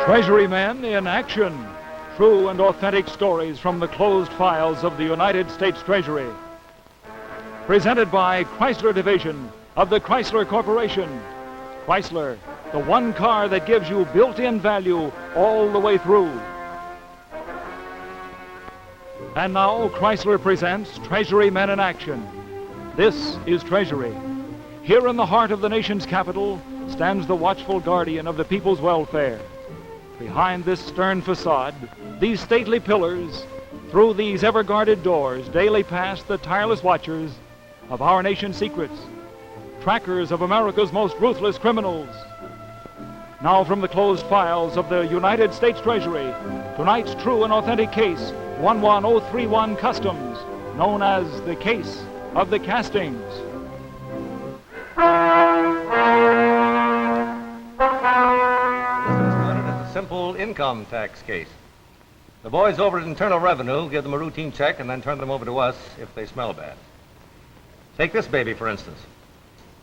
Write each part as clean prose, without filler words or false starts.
Treasury Men in Action. True and authentic stories from the closed files of the United States Treasury. Presented by Chrysler Division of the Chrysler Corporation. Chrysler, the one car that gives you built-in value all the way through. And now Chrysler presents Treasury Men in Action. This is Treasury. Here in the heart of the nation's capital stands the watchful guardian of the people's welfare. Behind this stern facade, these stately pillars, through these ever-guarded doors, daily pass the tireless watchers of our nation's secrets, trackers of America's most ruthless criminals. Now from the closed files of the United States Treasury, tonight's true and authentic case, 11031 Customs, known as the case of the castings. Simple income tax case. The boys over at Internal Revenue give them a routine check and then turn them over to us if they smell bad. Take this baby, for instance.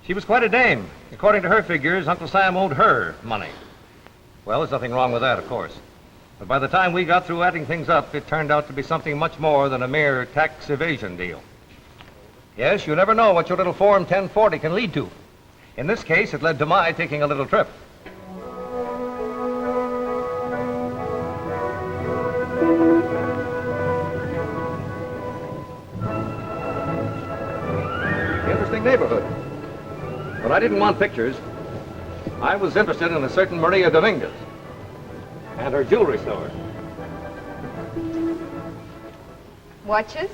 She was quite a dame. According to her figures, Uncle Sam owed her money. Well, there's nothing wrong with that, of course. But by the time we got through adding things up, it turned out to be something much more than a mere tax evasion deal. Yes, you never know what your little Form 1040 can lead to. In this case, it led to my taking a little trip. Neighborhood. But I didn't want pictures. I was interested in a certain Maria Dominguez and her jewelry store. Watches?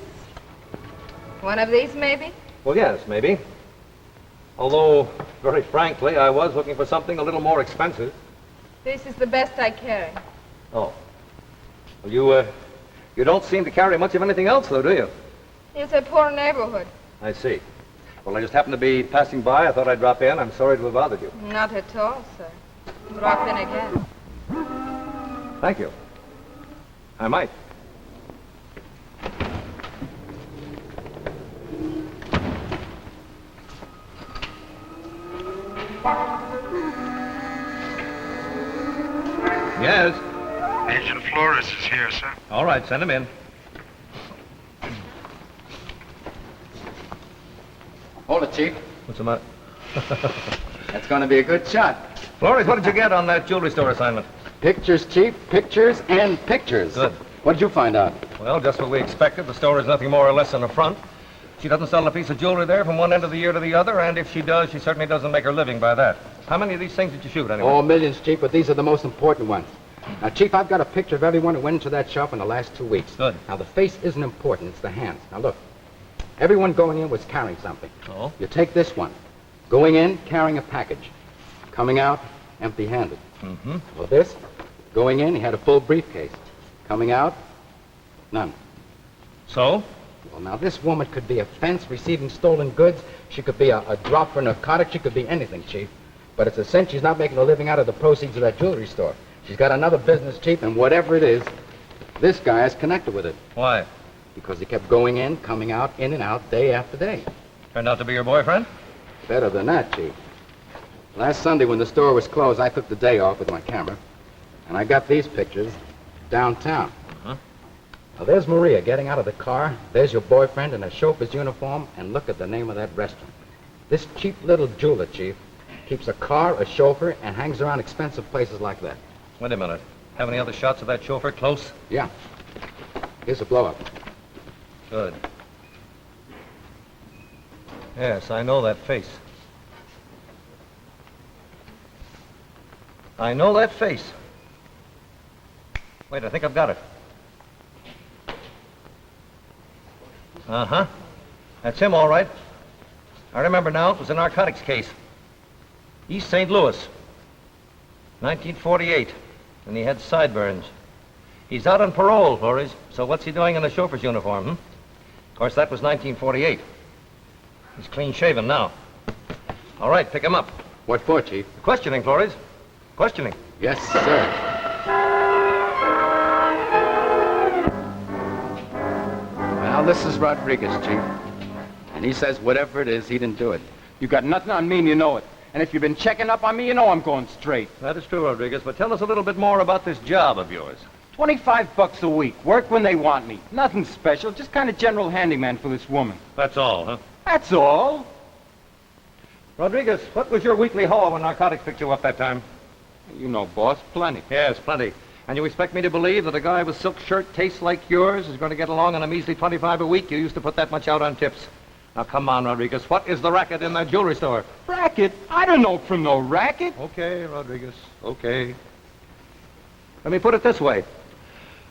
One of these, maybe? Well, yes, maybe. Although, very frankly, I was looking for something a little more expensive. This is the best I carry. Oh. Well, you don't seem to carry much of anything else, though, do you? It's a poor neighborhood. I see. Well, I just happened to be passing by. I thought I'd drop in. I'm sorry to have bothered you. Not at all, sir. Drop in again. Thank you. I might. Yes? Agent Flores is here, sir. All right, send him in. Hold it, Chief. What's the matter? That's going to be a good shot. Flores, what did you get on that jewelry store assignment? Pictures, Chief. Pictures and pictures. Good. What did you find out? Well, just what we expected. The store is nothing more or less than a front. She doesn't sell a piece of jewelry there from one end of the year to the other, and if she does, she certainly doesn't make her living by that. How many of these things did you shoot, anyway? Oh, millions, Chief, but these are the most important ones. Now, Chief, I've got a picture of everyone who went into that shop in the last 2 weeks. Good. Now, the face isn't important. It's the hands. Now, look. Everyone going in was carrying something. Oh? You take this one. Going in, carrying a package. Coming out, empty-handed. Mm-hmm. Well, this, going in, he had a full briefcase. Coming out, none. So? Well, now, this woman could be a fence receiving stolen goods. She could be a drop for narcotics. She could be anything, Chief. But it's a cinch she's not making a living out of the proceeds of that jewelry store. She's got another business, Chief, and whatever it is, this guy is connected with it. Why? Because he kept going in, coming out, in and out, day after day. Turned out to be your boyfriend? Better than that, Chief. Last Sunday, when the store was closed, I took the day off with my camera, and I got these pictures downtown. Uh-huh. Now, there's Maria getting out of the car. There's your boyfriend in a chauffeur's uniform, and look at the name of that restaurant. This cheap little jeweler, Chief, keeps a car, a chauffeur, and hangs around expensive places like that. Wait a minute. Have any other shots of that chauffeur close? Yeah. Here's a blow-up. Good. Yes, I know that face. I know that face. Wait, I think I've got it. Uh-huh. That's him, all right. I remember now. It was a narcotics case. East St. Louis. 1948. And he had sideburns. He's out on parole, Flores. So what's he doing in a chauffeur's uniform, Of course, that was 1948. He's clean-shaven now. All right, pick him up. What for, Chief? Questioning, Flores. Questioning. Yes, sir. Well, this is Rodriguez, Chief. And he says whatever it is, he didn't do it. You got nothing on me and you know it. And if you've been checking up on me, you know I'm going straight. That is true, Rodriguez, but tell us a little bit more about this job of yours. $25 a week. Work when they want me. Nothing special. Just kind of general handyman for this woman. That's all, huh? That's all. Rodriguez, what was your weekly haul when narcotics picked you up that time? You know, boss, plenty. Yes, plenty. And you expect me to believe that a guy with silk shirt tastes like yours is going to get along on a measly 25 a week? You used to put that much out on tips. Now, come on, Rodriguez. What is the racket in that jewelry store? Racket? I don't know from no racket. Okay, Rodriguez. Okay. Let me put it this way.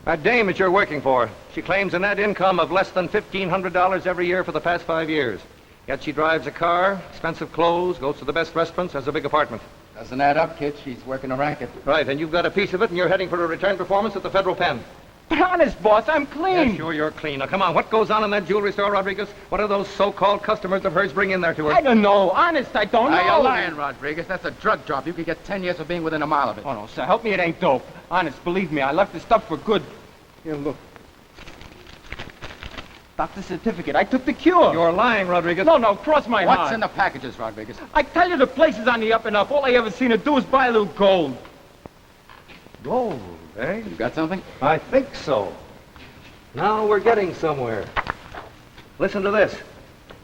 That dame that you're working for, she claims a net income of less than $1,500 every year for the past 5 years. Yet she drives a car, expensive clothes, goes to the best restaurants, has a big apartment. Doesn't add up, kid. She's working a racket. Right, and you've got a piece of it, and you're heading for a return performance at the federal pen. But honest, boss, I'm clean. Yeah, sure, you're clean. Now, come on, what goes on in that jewelry store, Rodriguez? What do those so-called customers of hers bring in there to her? I don't know. Honest, I don't know. You're lying, Rodriguez. That's a drug job. You could get 10 years for being within a mile of it. Oh, no, sir. Help me, it ain't dope. Honest, believe me, I left the stuff for good. Here, look. Doctor's certificate. I took the cure. You're lying, Rodriguez. No, cross my heart. What's in the packages, Rodriguez? I tell you, the place is on the up and up. All I ever seen her do is buy a little gold. Gold, eh? You got something? I think so. Now we're getting somewhere. Listen to this.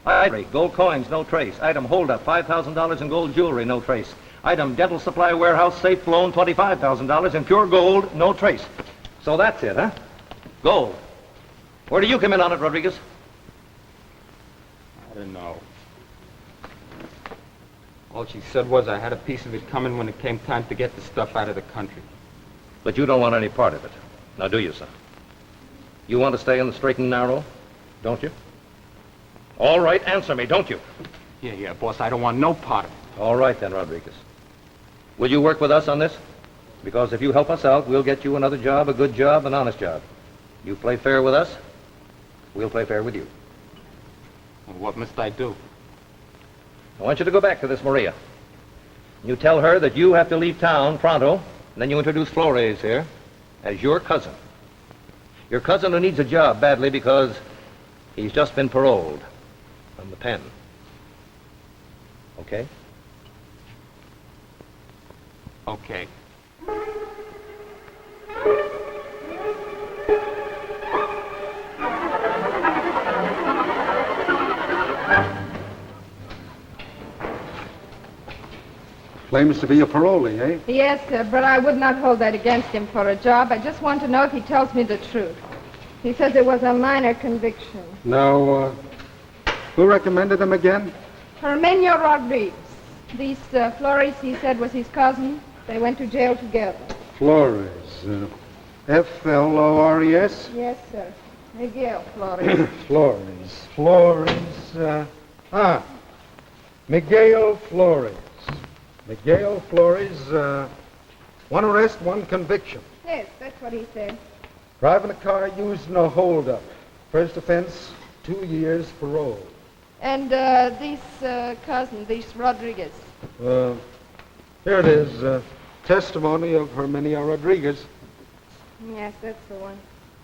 Item, gold coins, no trace. Item, hold up, $5,000 in gold jewelry, no trace. Item, dental supply warehouse, safe loan, $25,000 in pure gold, no trace. So that's it, huh? Gold. Where do you come in on it, Rodriguez? I don't know. All she said was I had a piece of it coming when it came time to get the stuff out of the country. But you don't want any part of it. Now, do you, son? You want to stay in the straight and narrow, don't you? All right, answer me, don't you? Yeah, boss, I don't want no part of it. All right, then, Rodriguez. Will you work with us on this? Because if you help us out, we'll get you another job, a good job, an honest job. You play fair with us, we'll play fair with you. Well, what must I do? I want you to go back to this Maria. You tell her that you have to leave town pronto, and then you introduce Flores here as your cousin. Your cousin who needs a job badly because he's just been paroled from the pen. Okay? Okay. Claims to be a parolee, eh? Yes, sir, but I would not hold that against him for a job. I just want to know if he tells me the truth. He says it was a minor conviction. Now, who recommended him again? Hermenio Rodriguez. These Flores, he said, was his cousin. They went to jail together. Flores. F-L-O-R-E-S? Yes, sir. Miguel Flores. Flores. Miguel Flores. Miguel Flores, one arrest, one conviction. Yes, that's what he said. Driving a car used in a holdup. First offense, 2 years parole. And these cousins, these Rodriguez. Here it is, testimony of Hermenio Rodriguez. Yes, that's the one.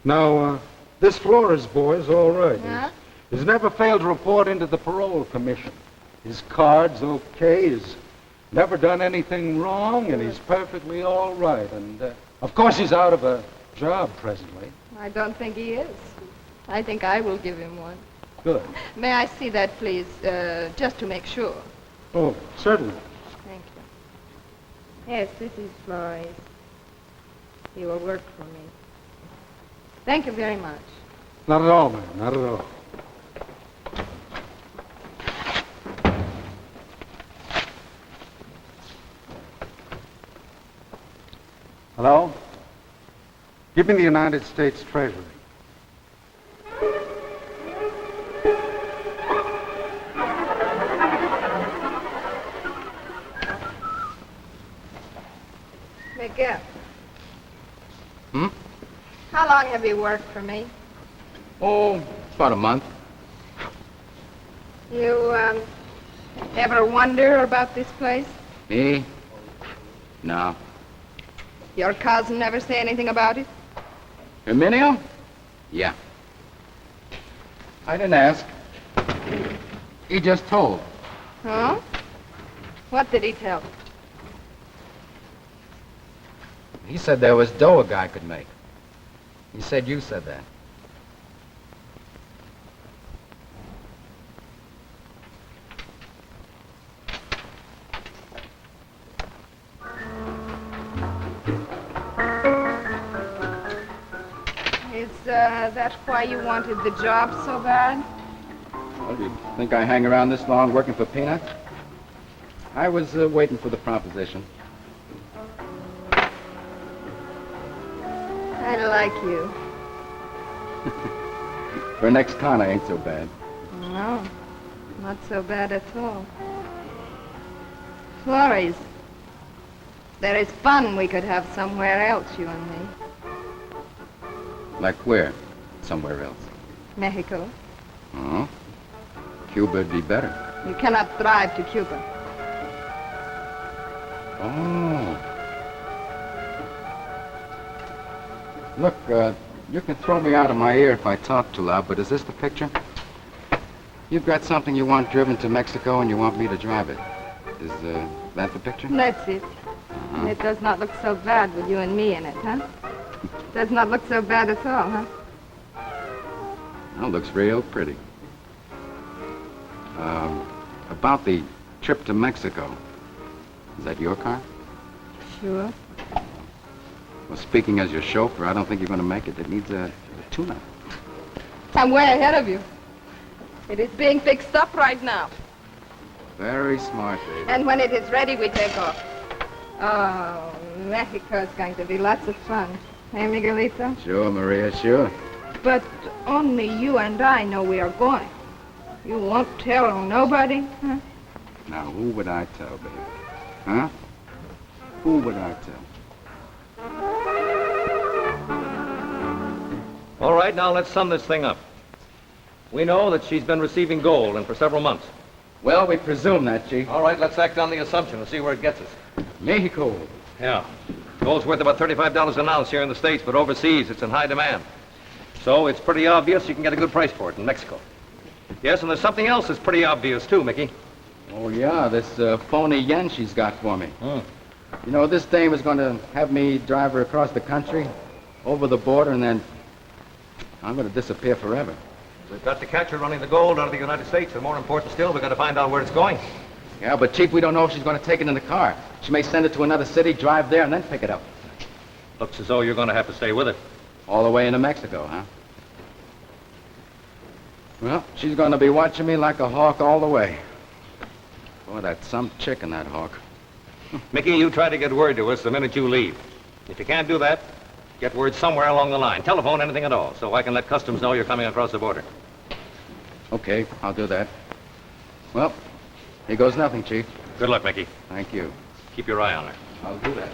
Now, this Flores boy is all right. Huh? He's never failed to report into the parole commission. His card's okay, he's never done anything wrong, and he's perfectly all right. And, of course, he's out of a job presently. I don't think he is. I think I will give him one. Good. May I see that, please, just to make sure? Oh, certainly. Thank you. Yes, this is Flores. He will work for me. Thank you very much. Not at all, ma'am, not at all. Hello? Give me the United States Treasury. Miguel. Hmm? How long have you worked for me? Oh, about a month. You, ever wonder about this place? Me? No. Your cousin never say anything about it? Hermenio? Yeah. I didn't ask. He just told. Huh? What did he tell? He said there was dough a guy could make. He said you said that. Is that why you wanted the job so bad? Well, do you think I hang around this long working for peanuts? I was waiting for the proposition. I like you. For an ex-con, I ain't so bad. No, not so bad at all. Flores, there is fun we could have somewhere else, you and me. Like where? Somewhere else. Mexico. Oh? Cuba'd be better. You cannot drive to Cuba. Oh. Look, you can throw me out of my ear if I talk too loud, but is this the picture? You've got something you want driven to Mexico and you want me to drive it. Is that the picture? That's it. Uh-huh. It does not look so bad with you and me in it, huh? Does not look so bad at all, huh? Well, looks real pretty. About the trip to Mexico. Is that your car? Sure. Well, speaking as your chauffeur, I don't think you're going to make it. It needs a tune-up. I'm way ahead of you. It is being fixed up right now. Very smart, baby. And when it is ready, we take off. Oh, Mexico is going to be lots of fun. Hey, Miguelito? Sure, Maria, sure. But only you and I know we are going. You won't tell nobody, huh? Now, who would I tell, baby? Huh? Who would I tell? All right, now let's sum this thing up. We know that she's been receiving gold, and for several months. Well, we presume that, Chief. All right, let's act on the assumption and see where it gets us. Mexico. Yeah. Gold's worth about $35 an ounce here in the States, but overseas it's in high demand. So it's pretty obvious you can get a good price for it in Mexico. Yes, and there's something else that's pretty obvious, too, Mickey. Oh, yeah, this phony yen she's got for me. Hmm. You know, this dame is going to have me drive her across the country, over the border, and then I'm going to disappear forever. We've got to catch her running the gold out of the United States, and more important still, we've got to find out where it's going. Yeah, but, Chief, we don't know if she's going to take it in the car. She may send it to another city, drive there, and then pick it up. Looks as though you're going to have to stay with it. All the way into Mexico, huh? Well, she's going to be watching me like a hawk all the way. Boy, that's some chick in that hawk. Mickey, you try to get word to us the minute you leave. If you can't do that, get word somewhere along the line. Telephone, anything at all, so I can let Customs know you're coming across the border. Okay, I'll do that. Well, here goes nothing, Chief. Good luck, Mickey. Thank you. Keep your eye on her. I'll do that.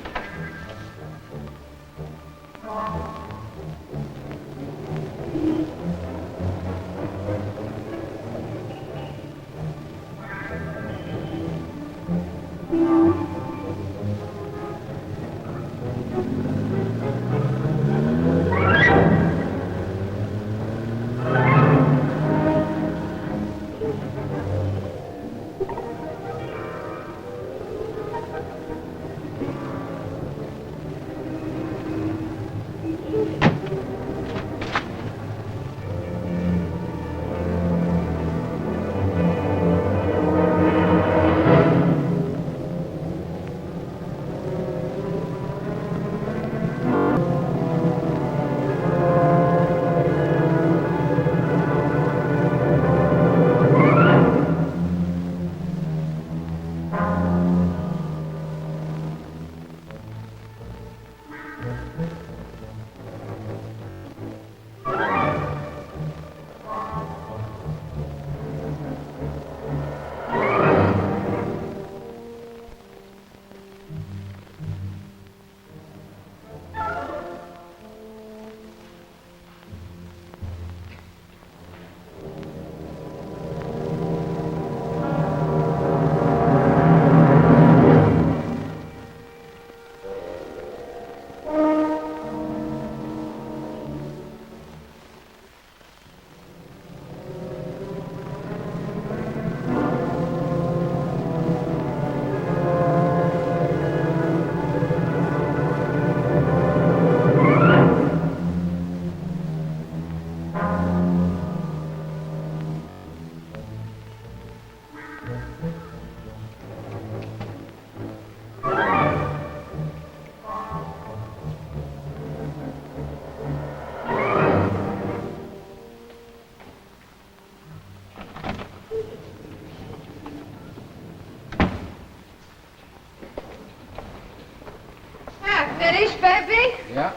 finished, baby? Yeah.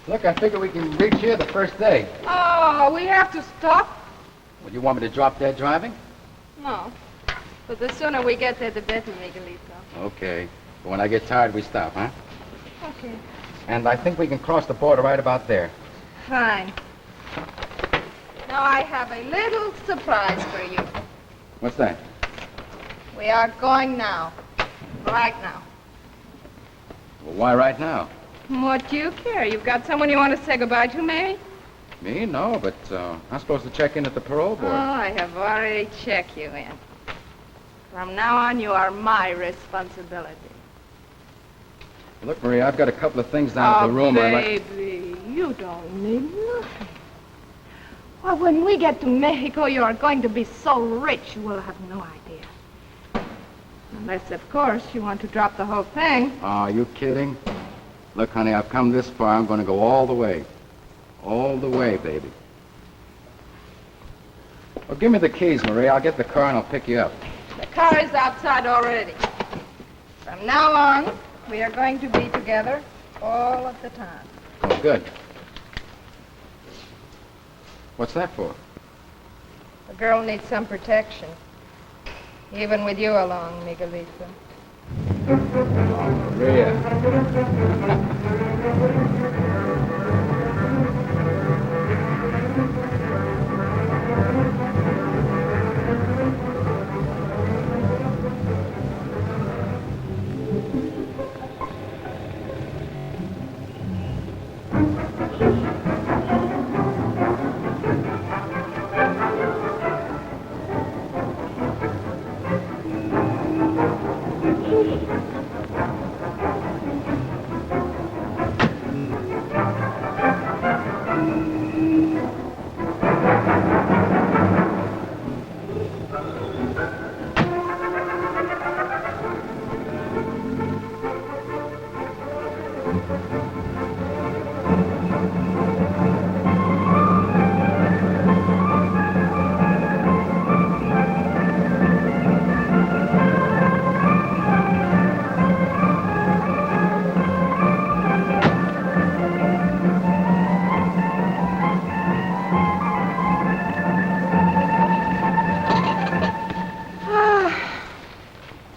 Look, I figure we can reach here the first day. Oh, we have to stop? Well, you want me to drop dead driving? No. But the sooner we get there, the better, Miguelito. Okay. But when I get tired, we stop, huh? Okay. And I think we can cross the border right about there. Fine. Now I have a little surprise for you. What's that? We are going now. Right now. Well, why right now? What do you care? You've got someone you want to say goodbye to, maybe? Me? No, but I'm supposed to check in at the parole board. Oh, I have already checked you in. From now on, you are my responsibility. Look, Marie, I've got a couple of things down at the room. Baby, you don't need nothing. Well, when we get to Mexico, you are going to be so rich, you will have no idea. Unless, of course, you want to drop the whole thing. Oh, are you kidding? Look, honey, I've come this far. I'm going to go all the way. All the way, baby. Well, give me the keys, Marie. I'll get the car and I'll pick you up. The car is outside already. From now on, we are going to be together all of the time. Oh, good. What's that for? The girl needs some protection. Even with you along, Miguelito. Maria.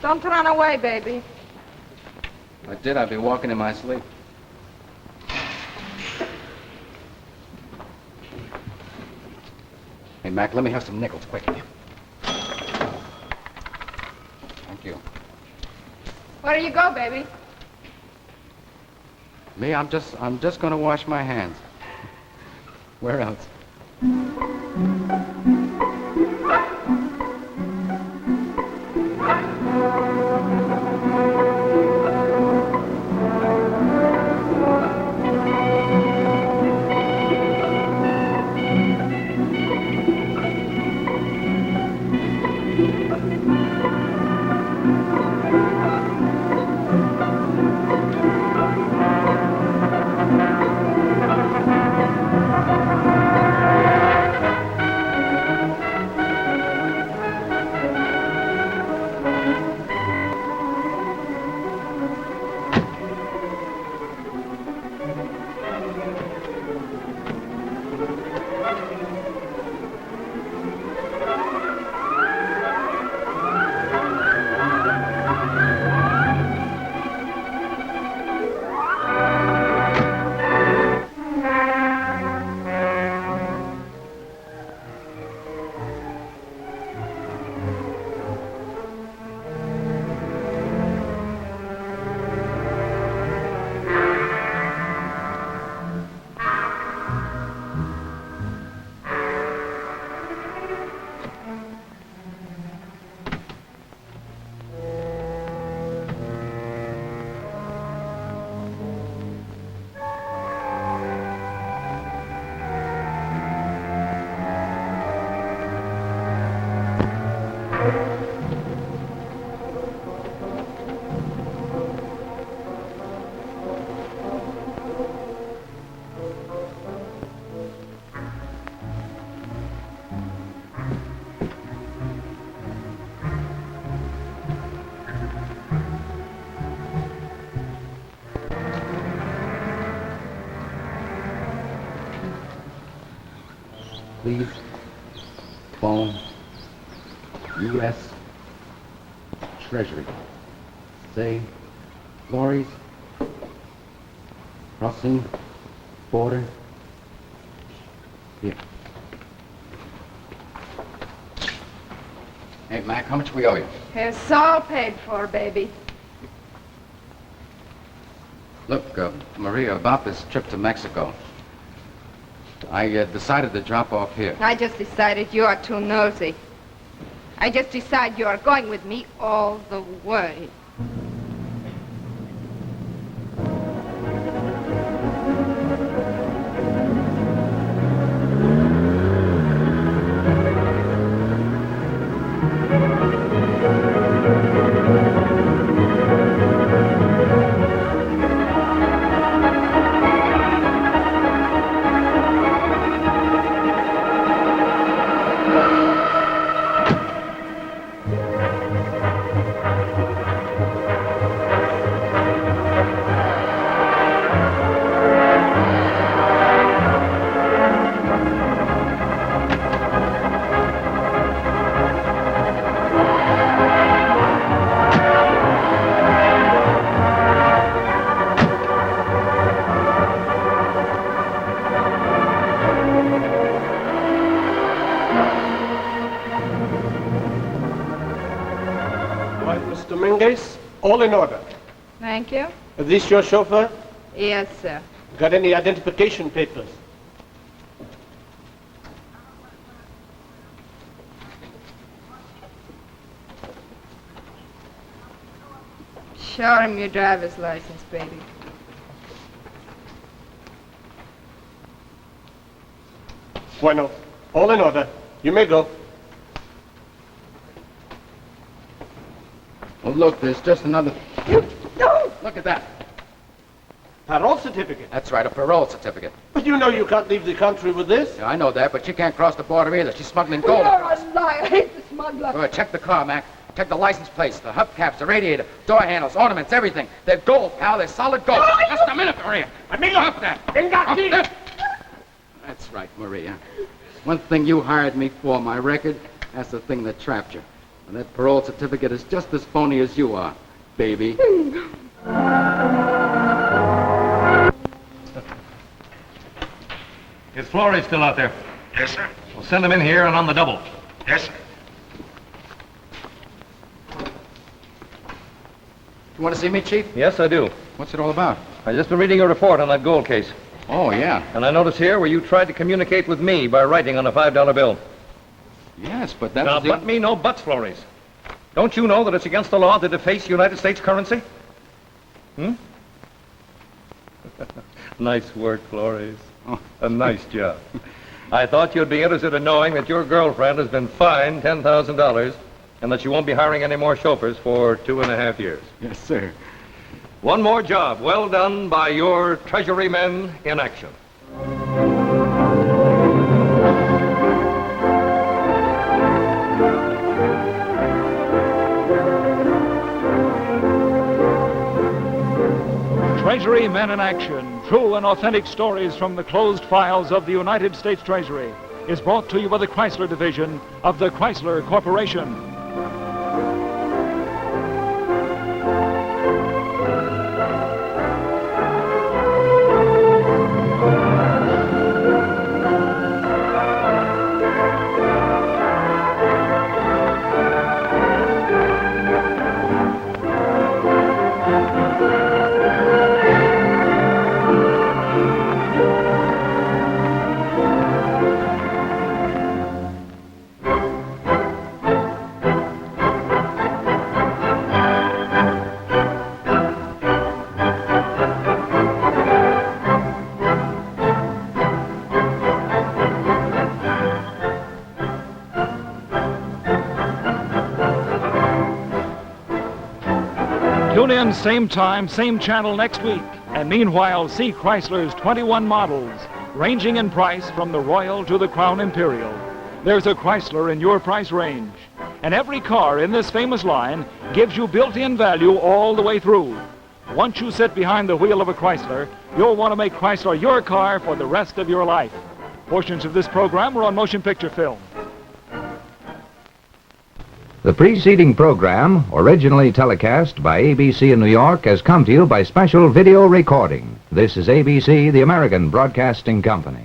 Don't run away, baby. If I did, I'd be walking in my sleep. Hey, Mac, let me have some nickels, quick. Thank you. Where do you go, baby? Me, I'm just gonna wash my hands. Where else? please. Phone. U.S. Treasury. Say, lorries. Crossing. Border. Here. Hey, Mac, how much we owe you? It's all paid for, baby. Look, Maria, about this trip to Mexico. I decided to drop off here. I just decided you are too nosy. I just decided you are going with me all the way. All in order. Thank you. Is this your chauffeur? Yes, sir. Got any identification papers? Show him your driver's license, baby. Bueno. All in order. You may go. Well, look, there's just another... No! Look at that. Parole certificate. That's right, a parole certificate. But you know you can't leave the country with this. Yeah, I know that, but she can't cross the border either. She's smuggling gold. You're a liar. I hate the smuggler. Go ahead, check the car, Mac. Check the license plates, the hubcaps, the radiator, door handles, ornaments, everything. They're gold, pal. They're solid gold. Just a minute, Maria. Amigo, Up that. Up that. That's right, Maria. One thing you hired me for, my record, that's the thing that trapped you. And that parole certificate is just as phony as you are, baby. Is Flores still out there? Yes, sir. Well, send him in here and on the double. Yes, sir. You want to see me, Chief? Yes, I do. What's it all about? I've just been reading your report on that gold case. Oh, yeah. And I notice here where you tried to communicate with me by writing on a $5 bill. Yes, but that Now, was the... but me no buts, Flores. Don't you know that it's against the law to deface United States currency? Nice work, Flores. Oh. A nice job. I thought you'd be interested in knowing that your girlfriend has been fined $10,000 and that you won't be hiring any more chauffeurs for 2.5 years. Yes, sir. One more job, well done by your Treasury Men in Action. Treasury Men in Action, true and authentic stories from the closed files of the United States Treasury, is brought to you by the Chrysler Division of the Chrysler Corporation. Tune in same time, same channel next week. And meanwhile, see Chrysler's 21 models, ranging in price from the Royal to the Crown Imperial. There's a Chrysler in your price range. And every car in this famous line gives you built-in value all the way through. Once you sit behind the wheel of a Chrysler, you'll want to make Chrysler your car for the rest of your life. Portions of this program were on motion picture film. The preceding program, originally telecast by ABC in New York, has come to you by special video recording. This is ABC, the American Broadcasting Company.